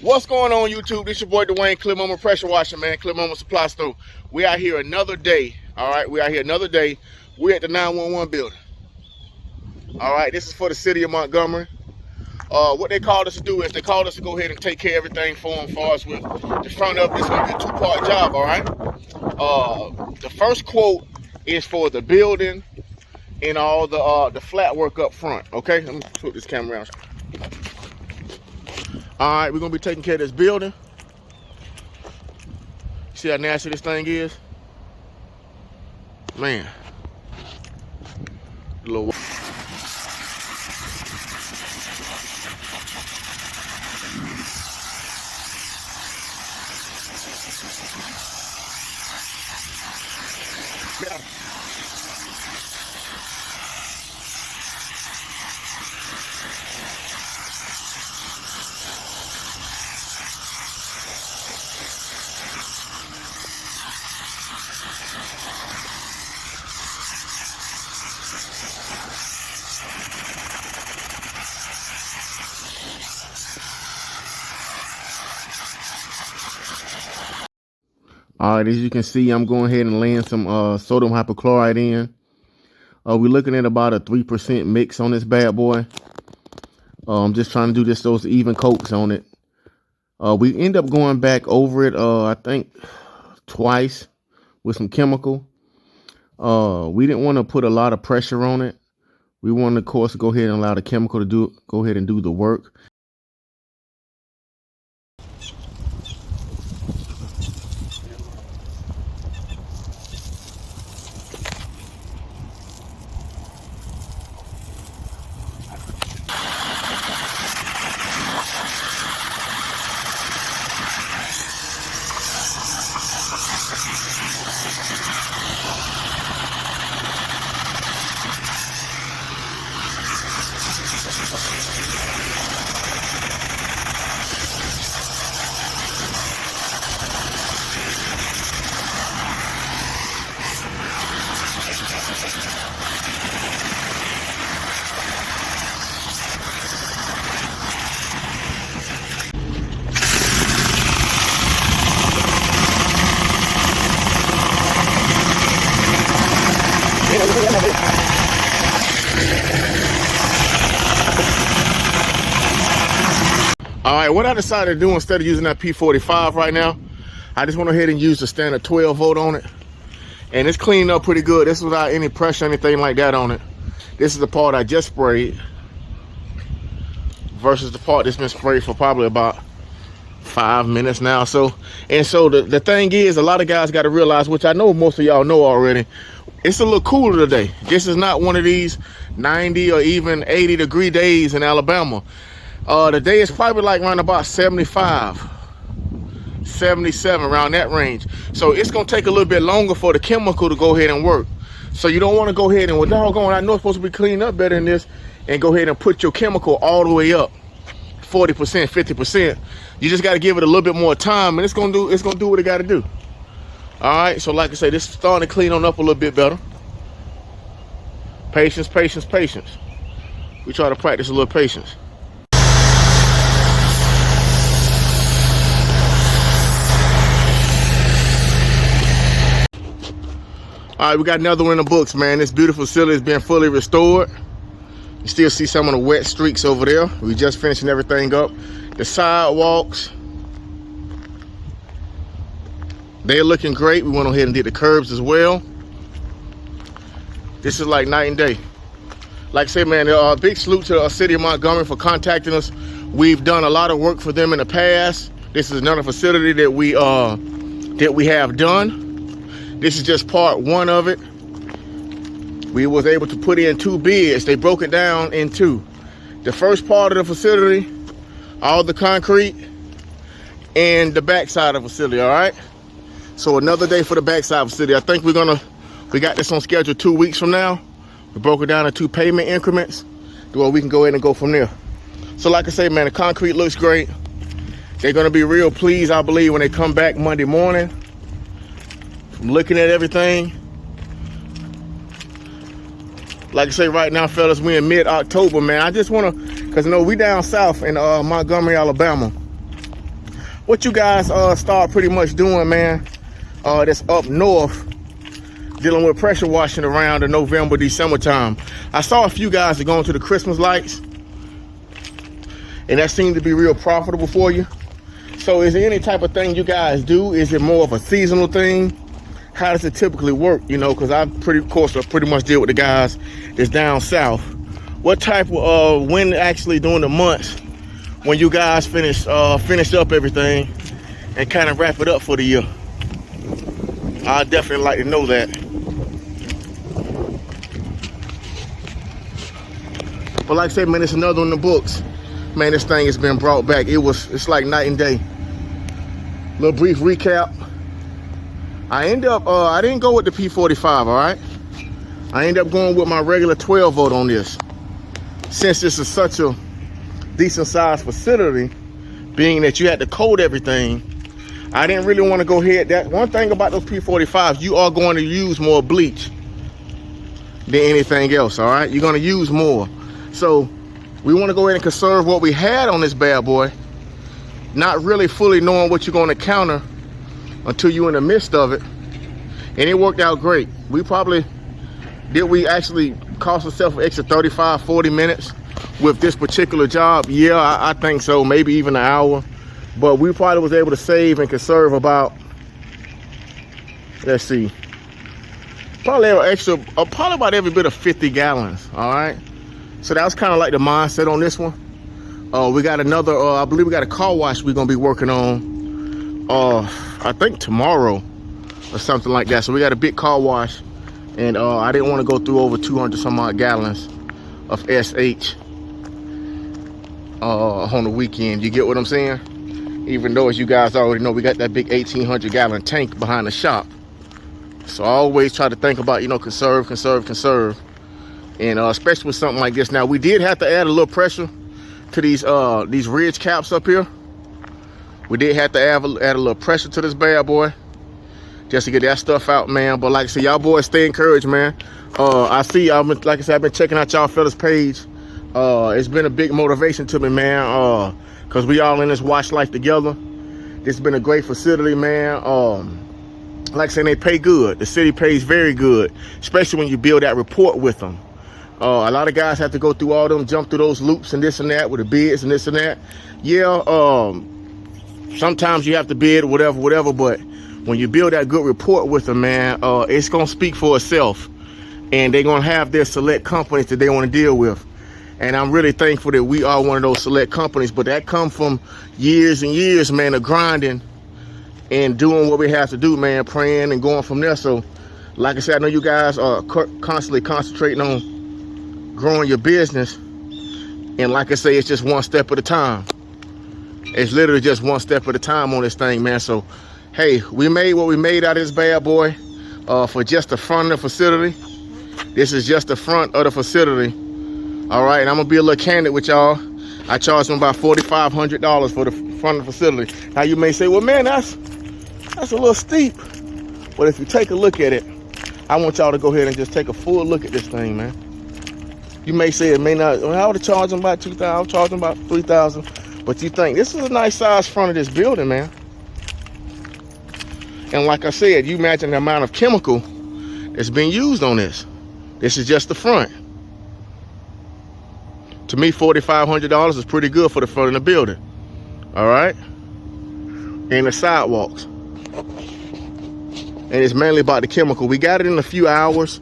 What's going on, YouTube? This your boy Dwayne, Clip Moment Pressure Washing, man. Clip Moment Supply Store. We out here another day. All right, we out here another day. We're at the 911 building. All right, this is for the city of Montgomery. What they called us to do is they called us to go ahead and take care of everything for them. Far as with the front of this, gonna be a two-part job. All right. The first quote is for the building and all the flat work up front. Okay, let me put this camera around. All right, we're gonna be taking care of this building. See how nasty this thing is? Man. A little. Yeah. All right, as you can see, I'm going ahead and laying some sodium hypochlorite in. We're looking at about a 3% mix on this bad boy. I'm just trying to do those even coats on it. We end up going back over it, I think, twice with some chemical. We didn't want to put a lot of pressure on it. We wanted, of course, to go ahead and allow the chemical to go ahead and do the work. All right, what I decided to do instead of using that P45 right now, I just went ahead and used the standard 12 volt on it. And it's cleaned up pretty good. This is without any pressure, anything like that on it. This is the part I just sprayed versus the part that's been sprayed for probably about 5 minutes now. So the thing is, a lot of guys got to realize, which I know most of y'all know already, it's a little cooler today. This is not one of these 90 or even 80 degree days in Alabama. The day is probably like around about 75, 77, around that range. So it's going to take a little bit longer for the chemical to go ahead and work. So you don't want to go ahead and, well, doggone, I know it's supposed to be cleaned up better than this, and go ahead and put your chemical all the way up, 40%, 50%. You just got to give it a little bit more time, and it's going to do what it got to do. All right, so like I say, this is starting to clean on up a little bit better. Patience, patience, patience. We try to practice a little patience. All right, we got another one in the books, man. This beautiful facility has been fully restored. You still see some of the wet streaks over there. We just finishing everything up. The sidewalks, they're looking great. We went ahead and did the curbs as well. This is like night and day. Like I said, man, big salute to the city of Montgomery for contacting us. We've done a lot of work for them in the past. This is another facility that we have done. This is just part one of it. We was able to put in 2 bids. They broke it down in 2. The first part of the facility, all the concrete, and the backside of the facility, all right? So another day for the backside facility. I think we got this on schedule 2 weeks from now. We broke it down in 2 payment increments, where we can go ahead and go from there. So like I say, man, the concrete looks great. They're gonna be real pleased, I believe, when they come back Monday morning. I'm looking at everything. Like I say, right now, fellas, we in mid-October, man. I just want to, because, you know, we down south in Montgomery, Alabama. what you guys start pretty much doing, man, that's up north, dealing with pressure washing around the November, December time. I saw a few guys that going to the Christmas lights, and that seemed to be real profitable for you. So is there any type of thing you guys do? Is it more of a seasonal thing? How does it typically work? You know, because I pretty much deal with the guys that's down south. What type of, when actually during the months when you guys finish up everything and kind of wrap it up for the year? I'd definitely like to know that. But like I said, man, it's another one in the books. Man, this thing has been brought back. It's like night and day. Little brief recap. I didn't go with the P45, all right? I ended up going with my regular 12 volt on this. Since this is such a decent sized facility, being that you had to code everything, I didn't really want to go ahead. That one thing about those P45s, you are going to use more bleach than anything else, all right? You're going to use more. So we want to go ahead and conserve what we had on this bad boy, not really fully knowing what you're going to counter until you're in the midst of it. And it worked out great. We actually cost ourselves an extra 35, 40 minutes with this particular job? Yeah, I think so, maybe even an hour. But we probably was able to save and conserve about, let's see, probably about every bit of 50 gallons, all right? So that was kind of like the mindset on this one. We got another, I believe we got a car wash we're gonna be working on, I think tomorrow or something like that. So we got a big car wash, and I didn't want to go through over 200 some odd gallons of SH on the weekend. You get what I'm saying? Even though, as you guys already know, we got that big 1,800 gallon tank behind the shop. So I always try to think about, you know, conserve. And especially with something like this. Now, we did have to add a little pressure to these ridge caps up here. We did have to add a little pressure to this bad boy just to get that stuff out, man. But like I said, y'all boys stay encouraged, man. I've been checking out y'all fellas page. It's been a big motivation to me, man, because we all in this wash life together. This has been a great facility, man. Like I said, they pay good. The city pays very good, especially when you build that rapport with them. A lot of guys have to go through all them, jump through those loops and this and that with the bids and this and that. Yeah, sometimes you have to bid, whatever, but when you build that good rapport with them, man, it's going to speak for itself. And they're going to have their select companies that they want to deal with. And I'm really thankful that we are one of those select companies, but that come from years and years, man, of grinding and doing what we have to do, man, praying and going from there. So, like I said, I know you guys are constantly concentrating on growing your business. And like I say, it's just one step at a time. It's literally just one step at a time on this thing, man. So, hey, we made what we made out of this bad boy for just the front of the facility. This is just the front of the facility. All right, and I'm gonna be a little candid with y'all. I charged them about $4,500 for the front of the facility. Now you may say, well, man, that's a little steep. But if you take a look at it, I want y'all to go ahead and just take a full look at this thing, man. You may say it may not, well, I would have charged them about $2,000, I would charge them about $3,000. But you think, this is a nice size front of this building, man. And like I said, you imagine the amount of chemical that's being used on this. This is just the front. To me, $4,500 is pretty good for the front of the building. All right? And the sidewalks. And it's mainly about the chemical. We got it in a few hours,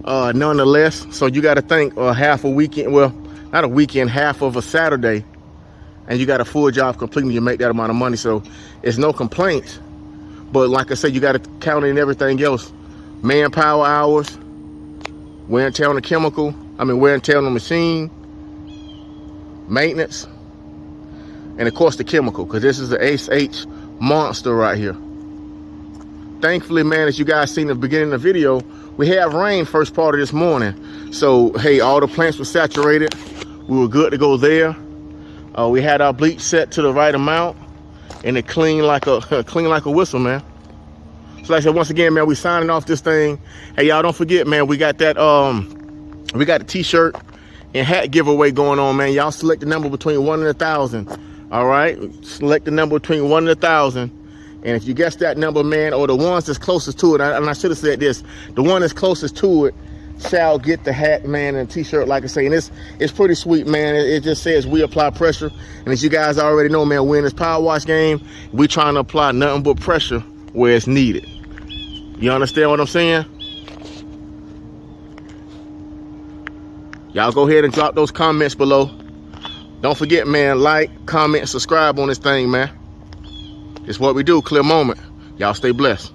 nonetheless. So you got to think half a weekend, well, not a weekend, half of a Saturday. And you got a full job completing, you make that amount of money. So it's no complaints. But like I said, you got to count in everything else. Manpower hours, wear and tear on the chemical, wear and tear on the machine, maintenance, and of course the chemical, because this is the SH monster right here. Thankfully, man, as you guys seen in the beginning of the video, we have rain first part of this morning. So, hey, all the plants were saturated. We were good to go there. We had our bleach set to the right amount, and it clean like a whistle, man. So like I said, once again, man, we signing off this thing. Hey, y'all don't forget, man, we got that we got a t-shirt and hat giveaway going on, man. Y'all select the number between 1 and 1,000. All right, select the number between 1 and 1,000. And if you guess that number, man, or the ones that's closest to it, and I should have said this, the one that's closest to it shall get the hat, man, and t-shirt, like I say. And it's pretty sweet, man. It just says we apply pressure. And as you guys already know, man, we're in this power wash game. We trying to apply nothing but pressure where it's needed. You understand what I'm saying? Y'all go ahead and drop those comments below. Don't forget, man, like, comment, and subscribe on this thing, man. It's what we do. Clear moment. Y'all stay blessed.